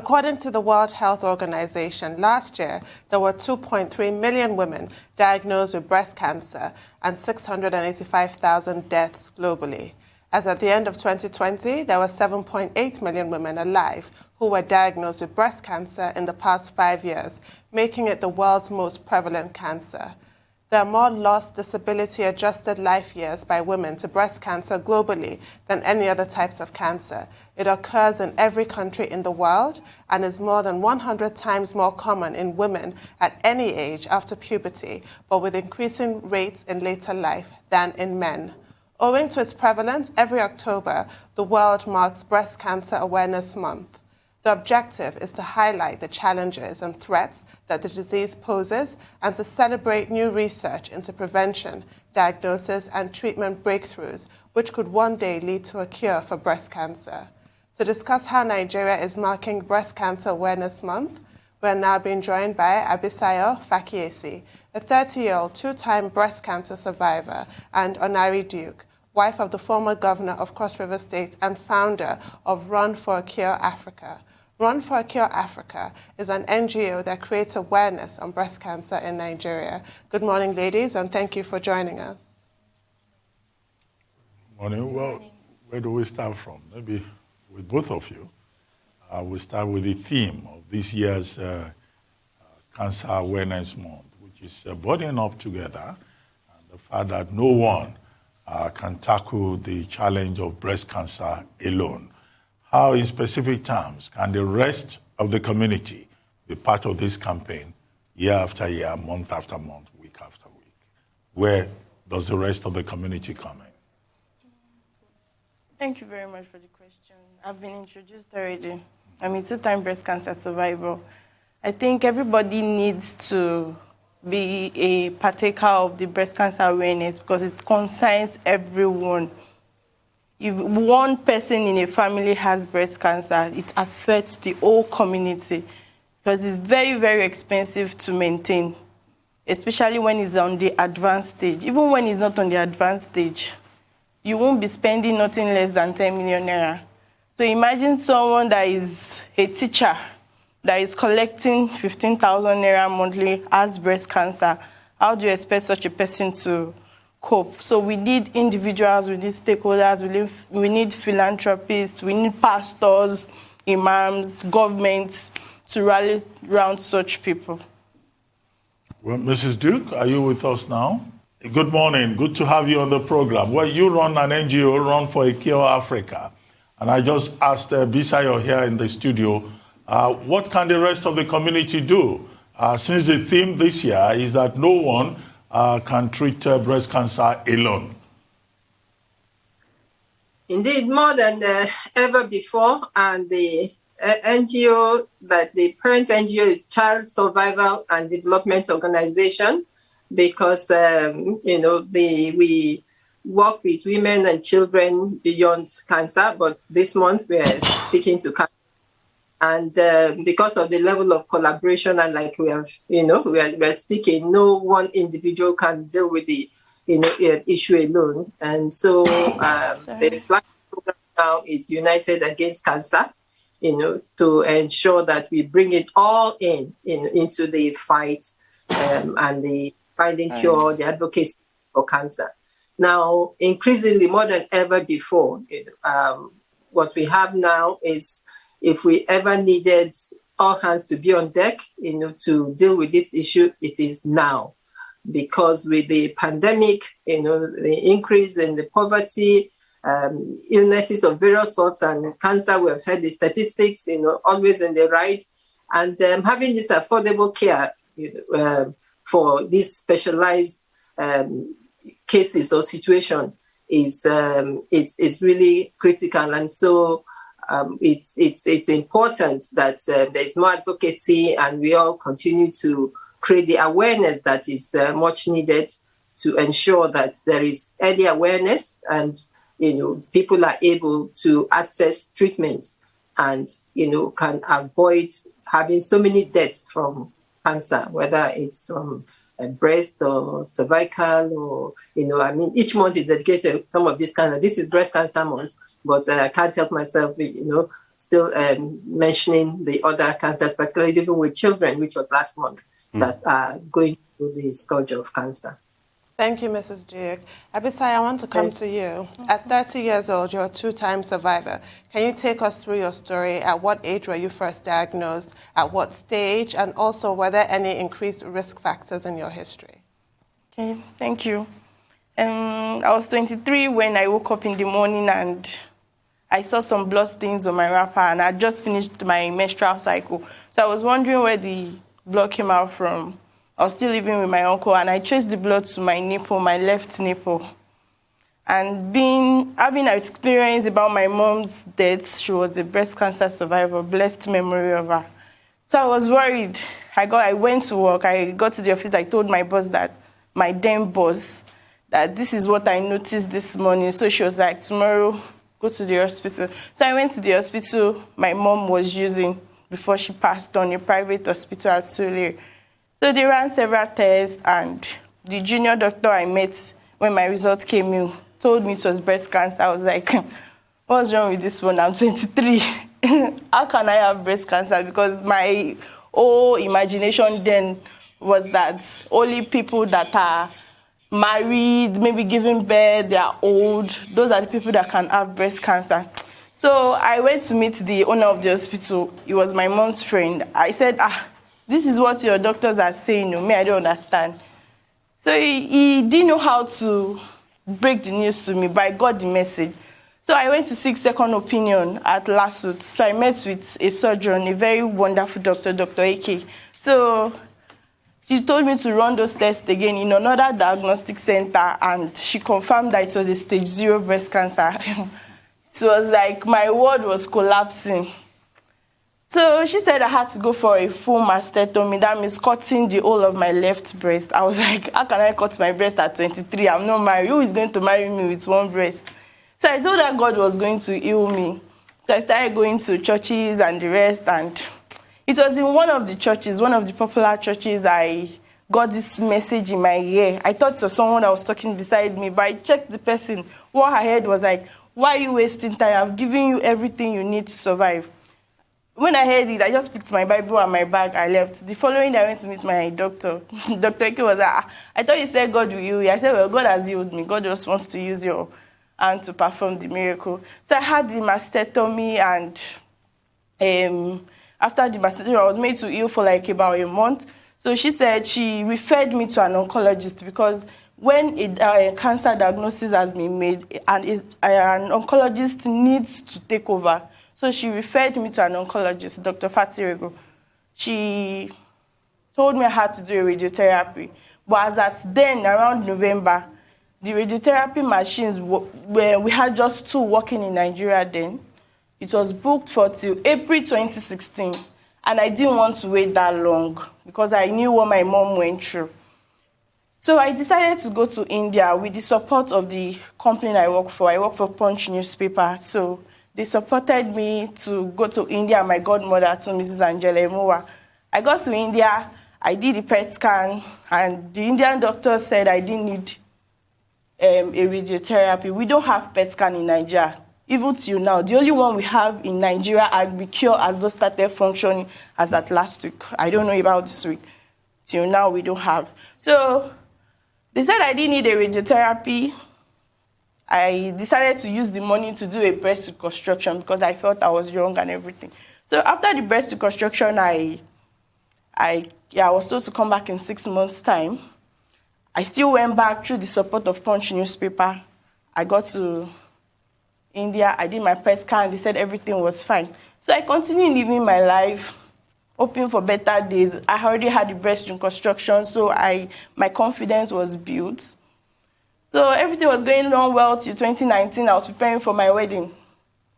According to the World Health Organization, last year there were 2.3 million women diagnosed with breast cancer and 685,000 deaths globally. As at the end of 2020, there were 7.8 million women alive who were diagnosed with breast cancer in the past 5 years, making it the world's most prevalent cancer. There are more lost disability-adjusted life years by women to breast cancer globally than any other types of cancer. It occurs in every country in the world and is more than 100 times more common in women at any age after puberty, but with increasing rates in later life than in men. Owing to its prevalence, every October, the world marks Breast Cancer Awareness Month. The objective is to highlight the challenges and threats that the disease poses and to celebrate new research into prevention, diagnosis, and treatment breakthroughs, which could one day lead to a cure for breast cancer. To discuss how Nigeria is marking Breast Cancer Awareness Month, we're now being joined by Abisayo Fakiyesi, a 30-year-old two-time breast cancer survivor, and Onari Duke, wife of the former governor of Cross River State and founder of Run for a Cure Africa. Run for a Cure Africa is an NGO that creates awareness on breast cancer in Nigeria. Good morning, ladies, and thank you for joining us. Morning. Well, where do we start from? Maybe with both of you. We'll start with the theme of this year's Cancer Awareness Month, which is bodying up together, and the fact that no one can tackle the challenge of breast cancer alone. How, in specific terms, can the rest of the community be part of this campaign year after year, month after month, week after week? Where does the rest of the community come in? Thank you very much for the question. I've been introduced already. I'm a two-time breast cancer survivor. I think everybody needs to be a partaker of the breast cancer awareness because it concerns everyone. If one person in a family has breast cancer, it affects the whole community because it's very, very expensive to maintain, especially when it's on the advanced stage. Even when it's not on the advanced stage, you won't be spending nothing less than 10 million naira. So imagine someone that is a teacher that is collecting 15,000 naira monthly has breast cancer. How do you expect such a person to cope? So we need individuals, we need stakeholders, we need philanthropists, we need pastors, imams, governments to rally around such people. Well, Mrs. Duke, are you with us now? Good morning. Good to have you on the program. Well, you run an NGO, Run for a Cure Africa. And I just asked Abisayo here in the studio, what can the rest of the community do? Since the theme this year is that no one can treat breast cancer alone. Indeed, more than ever before, and the NGO, that the parent NGO is Child Survival and Development Organization, because we work with women and children beyond cancer, but this month we are speaking to cancer. And because of the level of collaboration, and like we have, we are speaking, no one individual can deal with the issue alone. And so the flag program now is United Against Cancer, to ensure that we bring it all into the fight and the finding cure, the advocacy for cancer. Now, increasingly, more than ever before, what we have now is, if we ever needed all hands to be on deck, to deal with this issue, it is now. Because with the pandemic, the increase in the poverty, illnesses of various sorts, and cancer, we have heard the statistics, always in the right. And having this affordable care for these specialized cases or situation is really critical. And so it's important that there is more advocacy, and we all continue to create the awareness that is much needed to ensure that there is early awareness, and people are able to access treatment and can avoid having so many deaths from cancer, whether it's from breast or cervical, or each month is dedicated to some of this kind of. This is breast cancer month, but I can't help myself, still mentioning the other cancers, particularly even with children, which was last month, that are going through the scourge of cancer. Thank you, Mrs. Duke. Abisayo, I want to come to you. At 30 years old, you're a two-time survivor. Can you take us through your story? At what age were you first diagnosed? At what stage? And also, were there any increased risk factors in your history? Okay, thank you. I was 23 when I woke up in the morning and I saw some blood stains on my wrapper, and I just finished my menstrual cycle. So I was wondering where the blood came out from. I was still living with my uncle, and I traced the blood to my nipple, my left nipple. And having an experience about my mom's death, she was a breast cancer survivor, blessed memory of her. So I was worried. I went to work, I got to the office, I told my boss that, my then boss, that this is what I noticed this morning. So she was like, tomorrow, go to the hospital. So I went to the hospital my mom was using before she passed on, a private hospital at Sule. So they ran several tests, and the junior doctor I met when my result came in told me it was breast cancer. I was like, what's wrong with this one? I'm 23. How can I have breast cancer? Because my whole imagination then was that only people that are married, maybe giving birth, they are old, those are the people that can have breast cancer. So I went to meet the owner of the hospital. He was my mom's friend. I said, this is what your doctors are saying. No, me, I don't understand. So he didn't know how to break the news to me, but I got the message. So I went to seek second opinion at Lasut. So I met with a surgeon, a very wonderful doctor, Dr. AK. So she told me to run those tests again in another diagnostic center, and she confirmed that it was a stage 0 breast cancer. It was like my world was collapsing. So she said I had to go for a full mastectomy. That means cutting the whole of my left breast. I was like, how can I cut my breast at 23? I'm not married. Who is going to marry me with one breast? So I told her God was going to heal me. So I started going to churches and the rest. And it was in one of the churches, one of the popular churches, I got this message in my ear. I thought it was someone that was talking beside me, but I checked the person. What I heard was like, why are you wasting time? I've given you everything you need to survive. When I heard it, I just picked my Bible and my bag, I left. The following day, I went to meet my doctor. Dr. Eke was like, I thought you said God will heal you. I said, well, God has healed me. God just wants to use your hand to perform the miracle. So I had the mastectomy, and after the mastectomy, I was made to heal for like about a month. So she said she referred me to an oncologist, because when a cancer diagnosis has been made, and an oncologist needs to take over. So she referred me to an oncologist, Dr. Fatirego. She told me I had to do a radiotherapy. But as at then, around November, the radiotherapy machines, we had just 2 working in Nigeria then. It was booked for till April 2016. And I didn't want to wait that long because I knew what my mom went through. So I decided to go to India with the support of the company I work for. I work for Punch newspaper. So they supported me to go to India, my godmother, to Mrs. Angela Emuwa. I got to India, I did a PET scan, and the Indian doctor said I didn't need a radiotherapy. We don't have PET scan in Nigeria, even till now. The only one we have in Nigeria, Albicure, has not started functioning as at last week. I don't know about this week. Till now, we don't have. So they said I didn't need a radiotherapy. I decided to use the money to do a breast reconstruction because I felt I was young and everything. So after the breast reconstruction, I was told to come back in 6 months' time. I still went back through the support of Punch newspaper. I got to India, I did my PET scan, they said everything was fine. So I continued living my life, hoping for better days. I already had the breast reconstruction, so my confidence was built. So everything was going on well till 2019. I was preparing for my wedding.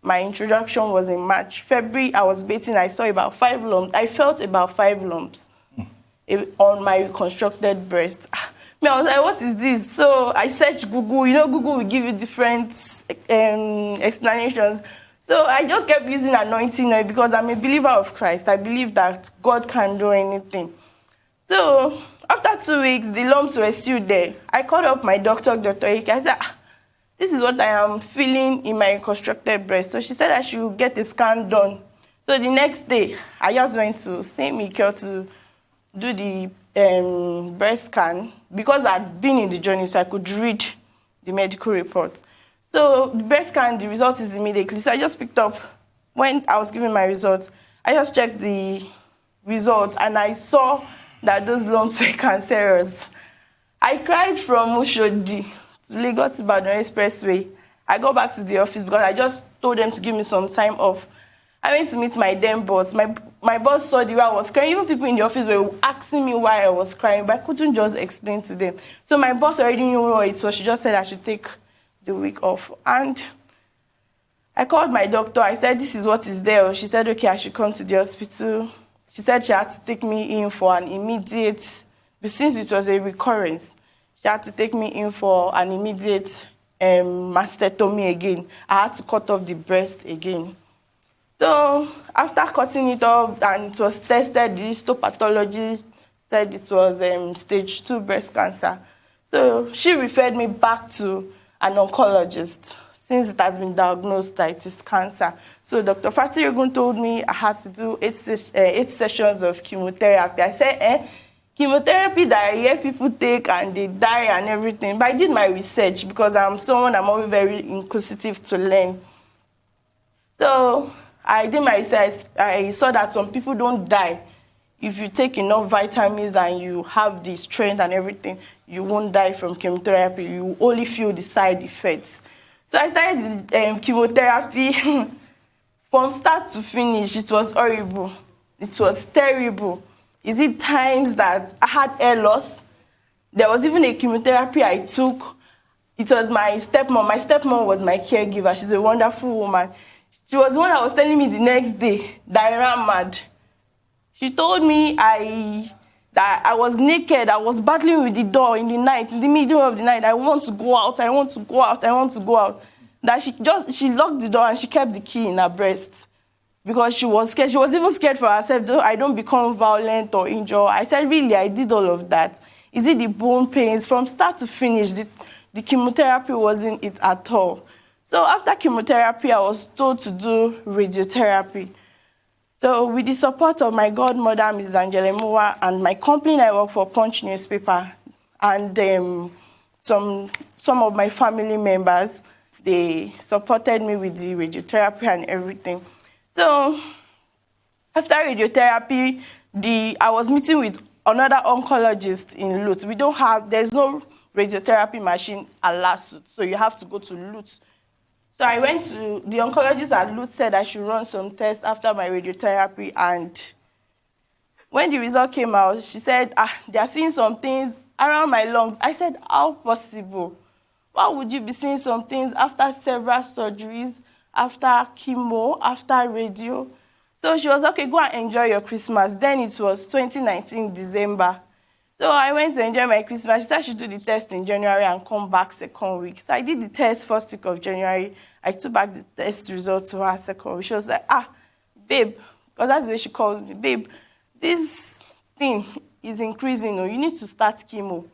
My introduction was in March. February, I was bathing. I saw about 5 lumps. I felt about 5 lumps on my reconstructed breast. I was like, what is this? So I searched Google. You know, Google will give you different explanations. So I just kept using anointing oil because I'm a believer of Christ. I believe that God can do anything. So after 2 weeks, the lumps were still there. I called up my doctor, Dr. Ike. I said, this is what I am feeling in my reconstructed breast. So she said I should get a scan done. So the next day, I just went to St. Michael to do the breast scan because I'd been in the journey, so I could read the medical report. So the breast scan, the result is immediately. So I just picked up, when I was giving my results, I just checked the result and I saw that those lumps were cancerous. I cried from Oshodi to Lagos Ibadan Expressway. I got back to the office because I just told them to give me some time off. I went to meet my then boss. My boss saw the way I was crying. Even people in the office were asking me why I was crying, but I couldn't just explain to them. So my boss already knew what it was. She just said I should take the week off. And I called my doctor. I said, this is what is there. She said, okay, I should come to the hospital. She said she had to take me in for an immediate, but since it was a recurrence, she had to take me in for an immediate mastectomy again. I had to cut off the breast again. So after cutting it off and it was tested, the histopathologist said it was stage 2 breast cancer. So she referred me back to an oncologist since it has been diagnosed that it is cancer. So Dr. Fatiregun told me I had to do 8 sessions of chemotherapy. I said, chemotherapy that I hear people take and they die and everything. But I did my research because I'm always very inquisitive to learn. So I did my research. I saw that some people don't die. If you take enough vitamins and you have the strength and everything, you won't die from chemotherapy. You only feel the side effects. So I started chemotherapy. From start to finish, it was horrible. It was terrible. Is it times that I had hair loss? There was even a chemotherapy I took. It was my stepmom. My stepmom was my caregiver. She's a wonderful woman. She was the one that was telling me the next day that I ran mad. She told me that I was naked. I was battling with the door in the night, in the middle of the night. I want to go out. I want to go out. I want to go out. That she locked the door and she kept the key in her breast because she was scared. She was even scared for herself. I don't become violent or injured. I said, really, I did all of that. Is it the bone pains? From start to finish, the chemotherapy wasn't it at all. So after chemotherapy, I was told to do radiotherapy. So with the support of my godmother, Mrs. Angela Mowa, and my company I work for, Punch newspaper, and some of my family members, they supported me with the radiotherapy and everything. So after radiotherapy, I was meeting with another oncologist in Lutz. There's no radiotherapy machine at Lasut, so you have to go to Lutz. So I went to the oncologist at Lutz, said I should run some tests after my radiotherapy, and when the result came out, she said, they are seeing some things around my lungs. I said, how possible? Why would you be seeing some things after several surgeries, after chemo, after radio? So she was, okay, go and enjoy your Christmas. Then it was 2019, December. So I went to enjoy my Christmas. She said I should do the test in January and come back second week. So I did the test first week of January. I took back the test results to her second week. She was like, babe, because that's the way she calls me, babe, this thing is increasing. You need to start chemo.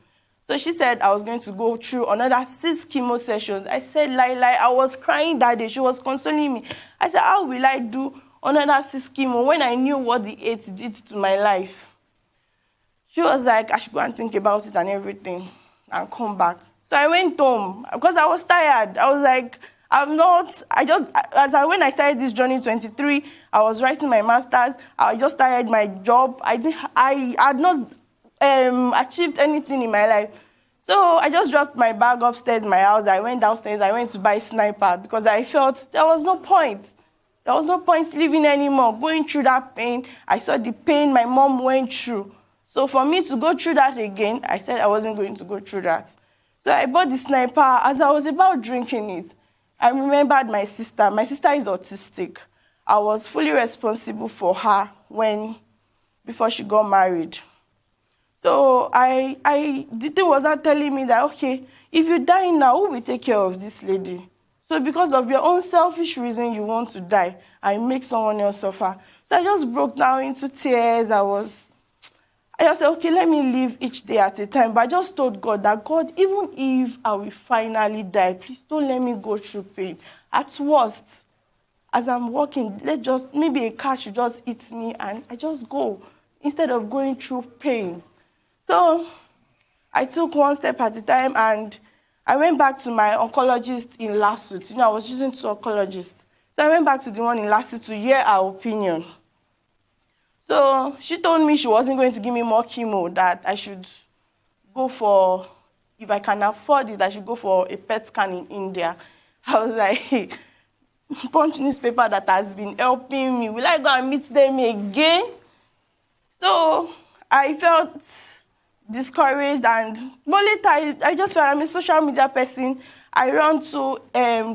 So she said I was going to go through another 6 chemo sessions. I said, lie. I was crying that day. She was consoling me. I said, how will I do another 6 chemo when I knew what the 8 did to my life? She was like, I should go and think about it and everything and come back. So I went home because I was tired. I was like, when I started this journey in 23, I was writing my master's. I just started my job. I had not achieved anything in my life. So I just dropped my bag upstairs in my house. I went downstairs. I went to buy Sniper because I felt there was no point. There was no point living anymore, going through that pain. I saw the pain my mom went through. So for me to go through that again, I said I wasn't going to go through that. So I bought the Sniper. As I was about drinking it, I remembered my sister. My sister is autistic. I was fully responsible for her before she got married. So the thing was not telling me that, okay, if you die now, who will take care of this lady? So because of your own selfish reason, you want to die and make someone else suffer. So I just broke down into tears. I I just said, okay, let me live each day at a time. But I just told God that, God, even if I will finally die, please don't let me go through pain. At worst, as I'm walking, maybe a car should just hit me and I just go instead of going through pains. So I took one step at a time and I went back to my oncologist in Lasut. I was using 2 oncologists. So I went back to the one in Lasut to hear her opinion. So she told me she wasn't going to give me more chemo, that I should go for, if I can afford it, I should go for a PET scan in India. I was like, punch newspaper that has been helping me. Will I go and meet them again? So I felt discouraged, but later I just felt I'm a social media person. I run to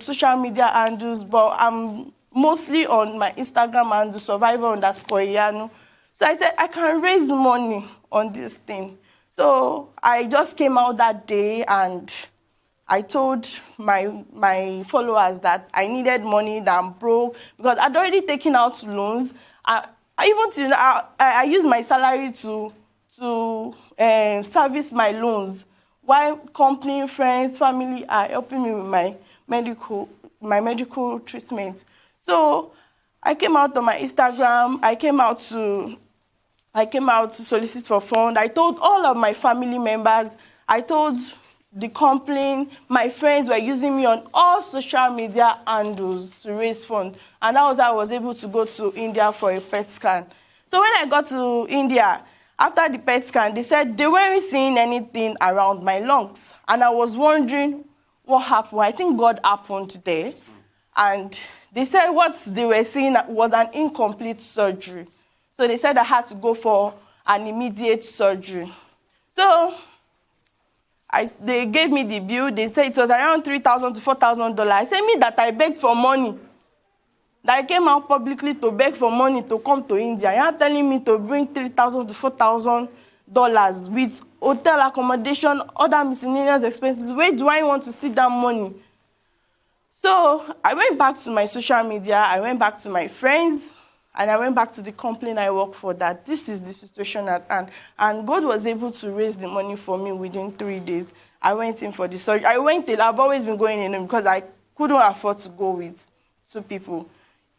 social media handles, but I'm mostly on my Instagram and the survivor_Iyanu. So I said, I can raise money on this thing. So I just came out that day and I told my followers that I needed money, that I'm broke, because I'd already taken out loans. I used my salary to service my loans, while company, friends, family are helping me with my medical treatment. So I came out on my Instagram. I came out to solicit for funds. I told all of my family members. I told the company. My friends were using me on all social media handles to raise funds. And that was how I was able to go to India for a PET scan. So when I got to India, after the PET scan, they said they weren't seeing anything around my lungs. And I was wondering what happened. I think God happened there. And they said what they were seeing was an incomplete surgery. So they said I had to go for an immediate surgery. So they gave me the bill. They said it was around $3,000 to $4,000. I said, me that I begged for money. That I came out publicly to beg for money to come to India. You're telling me to bring $3,000 to $4,000 with hotel accommodation, other miscellaneous expenses. Where do I want to see that money? So I went back to my social media. I went back to my friends. And I went back to the company I work for, that this is the situation at hand. And God was able to raise the money for me within 3 days. I went in for the surgery. I've always been going in because I couldn't afford to go with 2 people.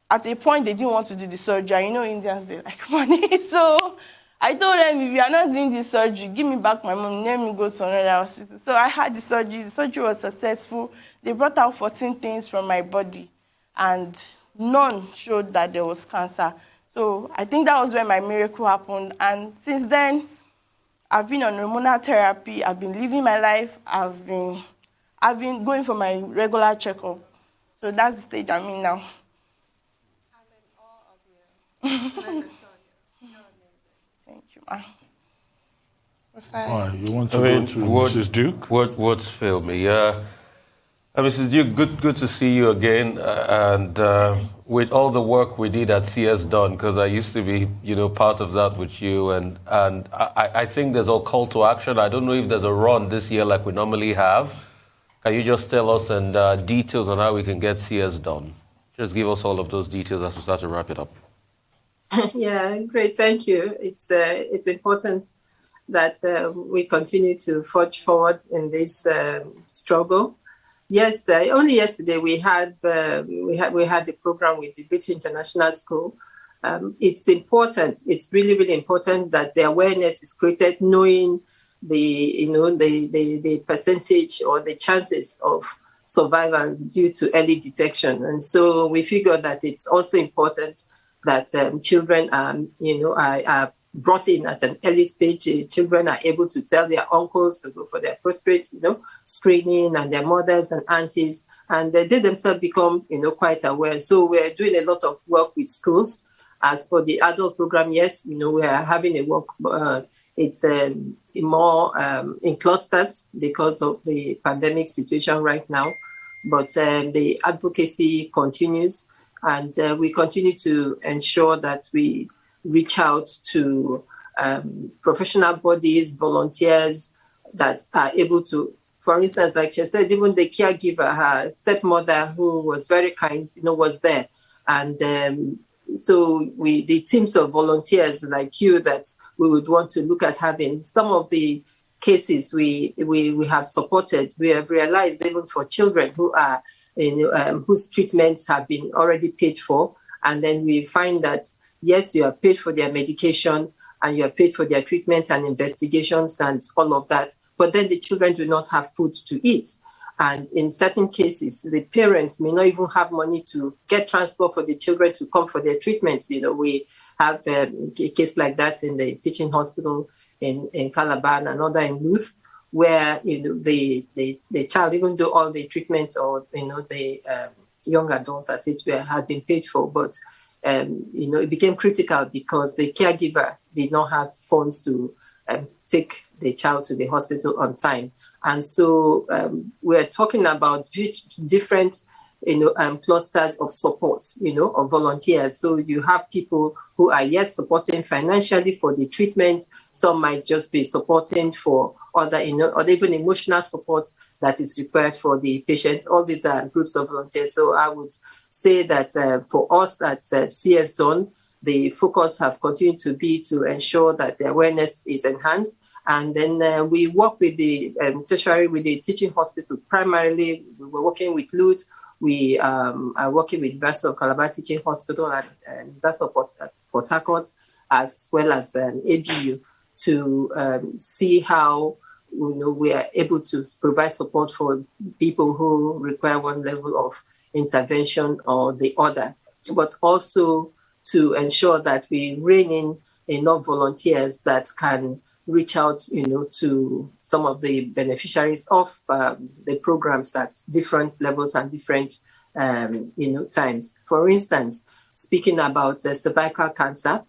At a point, they didn't want to do the surgery. Indians, they like money. So I told them, if you are not doing this surgery, give me back my money, let me go to another hospital. So I had the surgery. The surgery was successful. They brought out 14 things from my body. And none showed that there was cancer. So I think that was when my miracle happened. And since then, I've been on hormonal therapy. I've been living my life. I've been going for my regular checkup. So that's the stage I'm in now. I'm in awe of you. I just saw you. You're amazing. Thank you, ma. You want to go to Mrs. Duke? What's failed me? Mrs. Duke, good to see you again, and with all the work we did at CS Done, because I used to be, part of that with you, and I think there's a call to action. I don't know if there's a run this year like we normally have. Can you just tell us and details on how we can get CS Done? Just give us all of those details as we start to wrap it up. Yeah, great, thank you. It's important that we continue to forge forward in this struggle. Yes, only yesterday we had the program with the British International School. It's important. It's really, really important that the awareness is created, knowing the percentage or the chances of survival due to early detection. And so we figure that it's also important that children are brought in at an early stage. Children are able to tell their uncles to go for their prostate, screening, and their mothers and aunties, and they themselves become, quite aware. So we're doing a lot of work with schools. As for the adult program, yes, we are having a work. It's more in clusters because of the pandemic situation right now, but the advocacy continues, and we continue to ensure that we reach out to professional bodies, volunteers that are able to, for instance, like she said, even the caregiver, her stepmother, who was very kind, was there. And so the teams of volunteers like you that we would want to look at having some of the cases we have supported. We have realized even for children who are whose treatments have been already paid for, and then we find that yes, you are paid for their medication and you are paid for their treatment and investigations and all of that, but then the children do not have food to eat. And in certain cases, the parents may not even have money to get transport for the children to come for their treatments. We have a case like that in the teaching hospital in Calabar and another in Luth, where the child, even though all the treatments or the young adult as it were had been paid for, but it became critical because the caregiver did not have funds to take the child to the hospital on time. And so we're talking about different clusters of support, of volunteers. So you have people who are, yes, supporting financially for the treatment. Some might just be supporting for other, or even emotional support that is required for the patient. All these are groups of volunteers. So I would say that for us at CS Zone, the focus have continued to be to ensure that the awareness is enhanced. And then we work with the tertiary, with the teaching hospitals. Primarily, we're working with LUT. We are working with University of Calabar Teaching Hospital and University of Port Harcourt, as well as ABU, to see how we are able to provide support for people who require one level of intervention or the other, but also to ensure that we rein in enough volunteers that can reach out, to some of the beneficiaries of the programs at different levels and different, times. For instance, speaking about cervical cancer,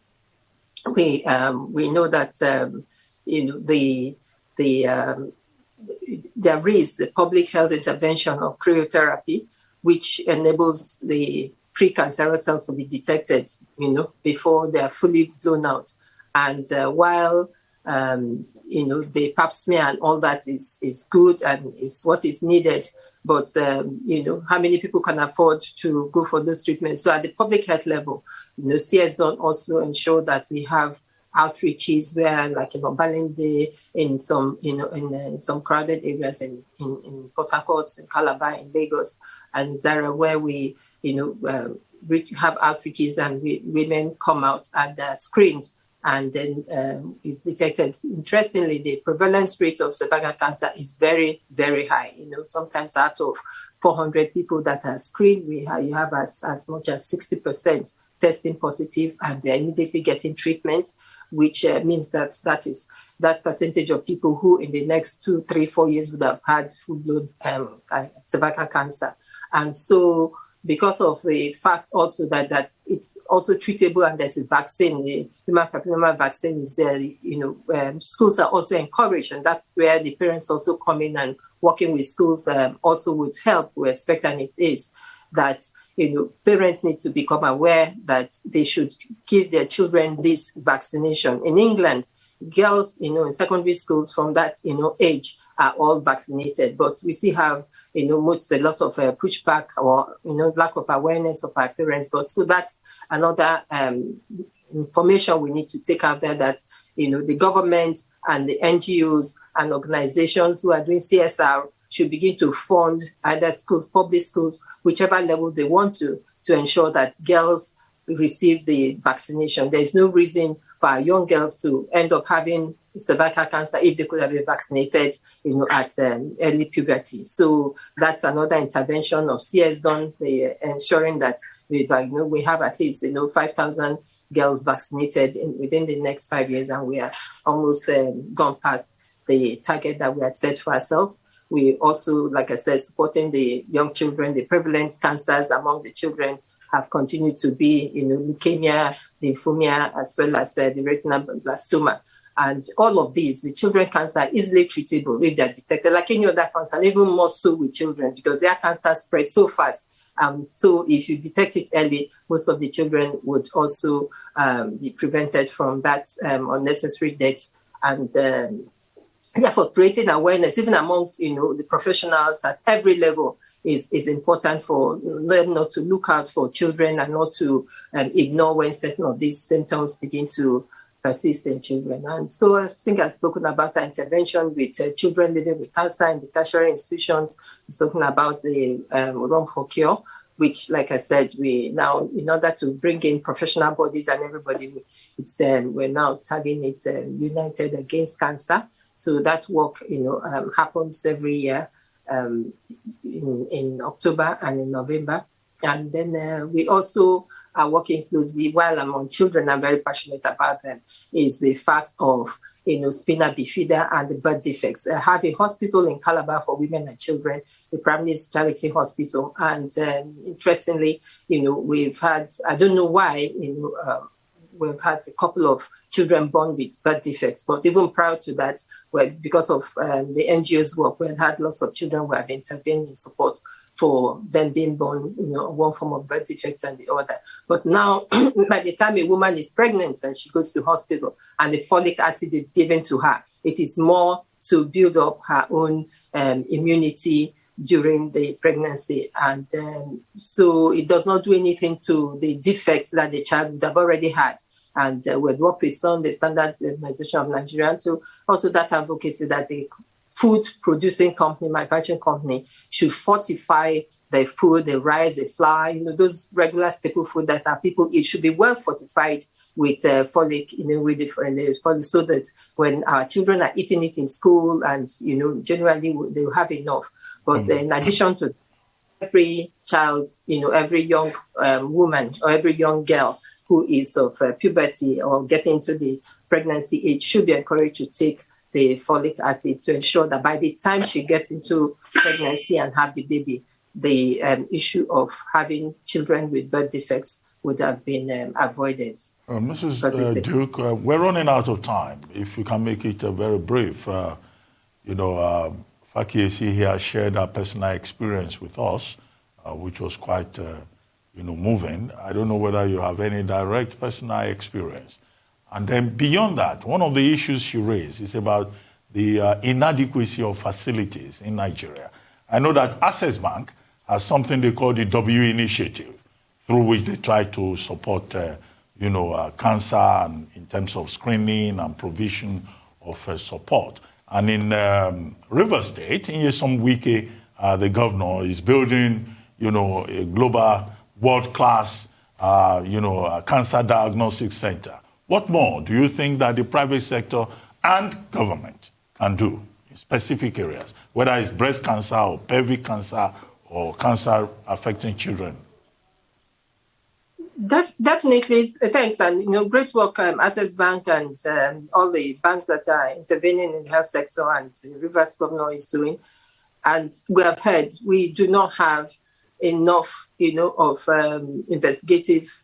we know that there is the public health intervention of cryotherapy, which enables the precancerous cells to be detected, before they are fully blown out. And while the pap smear and all that is good and is what is needed, but how many people can afford to go for those treatments? So at the public health level, CS Zone also ensure that we have outreaches where, like Balinde, in some in some crowded areas in Port Harcourt, in Calabar, in Lagos, and Zara, where we have outreaches and women come out and are screened. And then it's detected. Interestingly, the prevalence rate of cervical cancer is very, very high. Sometimes out of 400 people that are screened, you have as much as 60% testing positive, and they're immediately getting treatment, which means that percentage of people who in the next 2, 3, 4 years would have had full-blown cervical cancer. And so, because of the fact also that it's also treatable and there's a vaccine, the human papilloma vaccine is there, schools are also encouraged, and that's where the parents also come in, and working with schools also would help. We expect, and it is, that parents need to become aware that they should give their children this vaccination. In England, girls, in secondary schools from that, age are all vaccinated, but we still have, a lot of pushback or, lack of awareness of our parents. But so that's another information we need to take out there, that, the government and the NGOs and organizations who are doing CSR should begin to fund either schools, public schools, whichever level they want to ensure that girls receive the vaccination. There is no reason for our young girls to end up having cervical cancer if they could have been vaccinated, at early puberty. So that's another intervention of CS Zone, ensuring that we have at least 5,000 girls vaccinated within the next 5 years, and we are almost gone past the target that we had set for ourselves. We also, like I said, supporting the young children. The prevalent cancers among the children have continued to be, leukemia, lymphomia, as well as the retinoblastoma. And all of these, the children cancer are easily treatable if they're detected, like any other cancer, and even more so with children, because their cancer spreads so fast. So if you detect it early, most of the children would also be prevented from that unnecessary death. And therefore, creating awareness, even amongst, the professionals at every level, is important for them not to look out for children and not to ignore when certain of these symptoms begin to persist in children. And so I think I've spoken about our intervention with children living with cancer in the tertiary institutions. I've spoken about the Run for Cure, which, like I said, we now, in order to bring in professional bodies and everybody, we're now tagging it United Against Cancer. So that work, happens every year in October and in November. And then we also are working closely, while I'm on children, I'm very passionate about them, is the fact of, spina bifida and the birth defects. I have a hospital in Calabar for women and children, the primary charity hospital. And interestingly, we've had, I don't know why, we've had a couple of children born with birth defects, but even prior to that, because of the NGO's work, we had lots of children who have intervened in support for them being born, one form of birth defect and the other. But now, by the time a woman is pregnant and she goes to hospital and the folic acid is given to her, it is more to build up her own immunity during the pregnancy. And so it does not do anything to the defects that the child would have already had. And we've worked with the Standards Organization of Nigeria to also that advocacy that the food producing company, manufacturing company, should fortify the food, the rice, the flour, those regular staple food that our people eat should be well fortified with folic, with the folic, so that when our children are eating it in school and, generally they will have enough. But in addition to every child, every young woman or every young girl who is of puberty or getting into the pregnancy age should be encouraged to take the folic acid to ensure that by the time she gets into pregnancy and have the baby, the issue of having children with birth defects would have been avoided. Mrs. Duke, we're running out of time. If you can make it very brief, Fakiyesi here shared her personal experience with us, which was quite, moving. I don't know whether you have any direct personal experience. And then beyond that, one of the issues she raised is about the inadequacy of facilities in Nigeria. I know that Access Bank has something they call the W Initiative, through which they try to support, cancer and in terms of screening and provision of support. And in Rivers State, in some Wike, the governor is building, a global world-class, cancer diagnostic center. What more do you think that the private sector and government can do in specific areas, whether it's breast cancer or pelvic cancer or cancer affecting children? Definitely, thanks. And, great work, Access Bank and all the banks that are intervening in the health sector and the Rivers governor is doing. And we have heard we do not have enough, of investigative,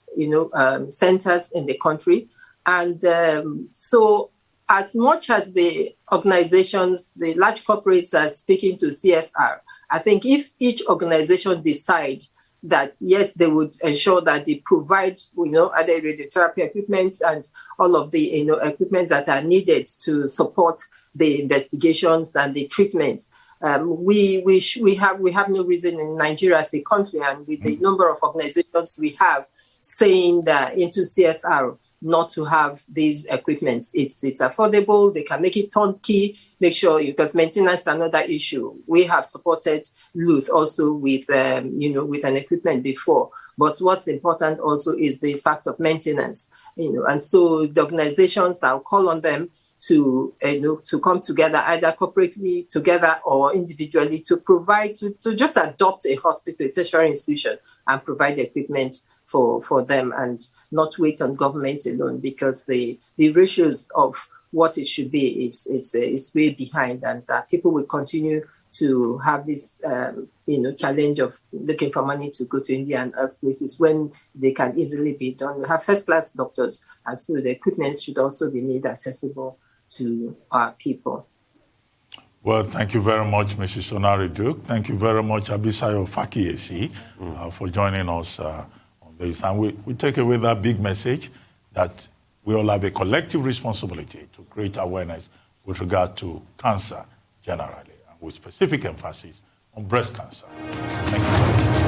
centers in the country. And so as much as the organizations, the large corporates are speaking to CSR, I think if each organization decide that, yes, they would ensure that they provide, other radiotherapy equipment and all of the, equipment that are needed to support the investigations and the treatments. We have no reason in Nigeria as a country and with the number of organizations we have saying that into CSR, not to have these equipments. It's affordable. They can make it turnkey. Make sure, because maintenance is another issue. We have supported Luth also with, with an equipment before. But what's important also is the fact of maintenance. And so the organizations, I'll call on them to, to come together, either corporately together or individually, to provide, to just adopt a hospital, a tertiary institution, and provide equipment for them and not wait on government alone, because the ratios of what it should be is way behind, and people will continue to have this challenge of looking for money to go to India and other places when they can easily be done. We have first-class doctors, and so the equipment should also be made accessible to our people. Well, thank you very much, Mrs. Onari Duke. Thank you very much, Abisayo Fakiyesi, for joining us on this. And we take away that big message that we all have a collective responsibility to create awareness with regard to cancer generally, and with specific emphasis on breast cancer. Thank you.